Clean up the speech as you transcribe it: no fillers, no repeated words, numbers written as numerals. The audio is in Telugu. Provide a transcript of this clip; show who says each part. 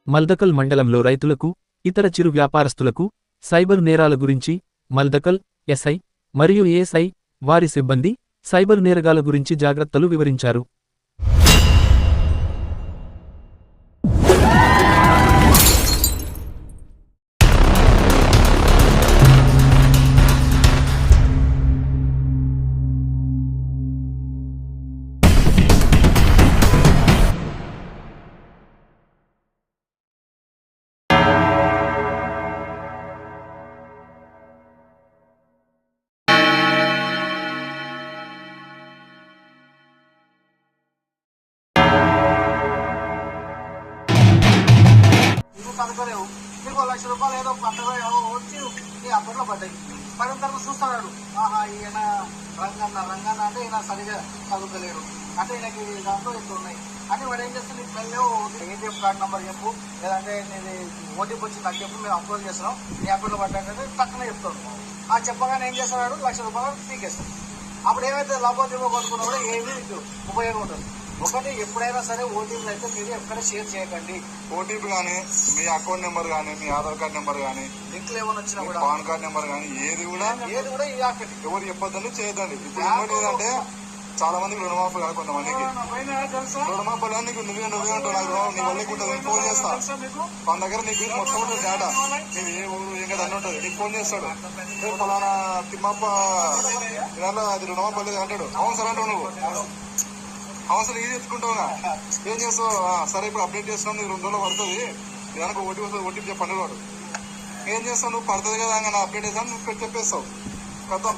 Speaker 1: మల్దకల్ మండలంలో రైతులకు, ఇతర చిరు వ్యాపారస్తులకు సైబర్ నేరాల గురించి మల్దకల్ ఎస్ఐ మరియు ఏఎస్ఐ వారి సిబ్బంది సైబర్ నేరగాల గురించి జాగ్రత్తలు వివరించారు.
Speaker 2: కనుకోలేవు నీకు ₹1,00,000 ఏదో పక్కన వచ్చి నీ అప్పట్లో పడ్డాయి. పడిన తర్వాత చూస్తున్నాడు, ఆహా ఈయన రంగన్న అంటే ఈయన సరిగా చదువుతలేడు అంటే ఈయనకి దాంట్లో ఎక్కువ ఉన్నాయి అని వాడు ఏం చేస్తాడు, నీకు మెల్లో ఏటీఎం కార్డు నెంబర్ చెప్పు, లేదంటే నేను ఓటీపీ వచ్చి నాకు చెప్పు, మేము అప్లోడ్ చేస్తున్నాం నీ అకౌంట్లో పడ్డాకంటే పక్కన చెప్తాడు. ఆ చెప్పగానే ఏం చేస్తున్నాడు, ₹1,00,000 పీకేస్తాడు. అప్పుడు ఏమైతే లాభోద్యోగం కొనుక్కున్నా కూడా ఏమీ నీకు ఉపయోగం ఉంటుంది. ఒకటి ఎప్పుడైనా సరే ఓటీపీలు అయితే మీరు ఎక్కడ షేర్ చేయకండి.
Speaker 3: ఓటీపీ కానీ, మీ అకౌంట్ నెంబర్ కానీ, మీ ఆధార్ కార్డ్ నెంబర్ కానీ,
Speaker 2: లింక్లు ఏమైనా వచ్చినా కూడా,
Speaker 3: పాన్ కార్డ్ నెంబర్ కానీ ఏది కూడా
Speaker 2: ఇవ్వకండి,
Speaker 3: ఎవరు చెప్పొద్దండి, చేయొద్దండి. ఇప్పుడు ఇంకోటి ఏంటంటే చాలా మందికి రుణమాఫీ కాదు, కొంతమందికి రుణమాఫీ నీకు నువ్వే ఉంటావు, నాకు నీ వల్ల ఉంటుంది, ఫోన్ చేస్తా మన దగ్గర నీకు మొత్తం ఉంటుంది డేటా, నీవు ఏ ఊరు ఏం కదా అన్నీ ఉంటుంది, నీకు ఫోన్ చేస్తాడు, ఫలానా తిమ్మప్ప ఇవాళ అది రుణమాఫీ లేదు అంటాడు. అవును సార్ అంటావు, నువ్వు అవసరం ఇది ఎత్తుకుంటావునా, ఏం చేస్తావు, సరే ఇప్పుడు అప్డేట్ చేస్తున్నావు, నీకు 2 రోజులు పడుతుంది, దానికి ఓటీపీ చెప్పండి వాడు ఏం చేస్తావు, నువ్వు పడుతుంది కదా నా అప్డేట్ చేస్తాను నువ్వు చెప్పేస్తావు, మొత్తం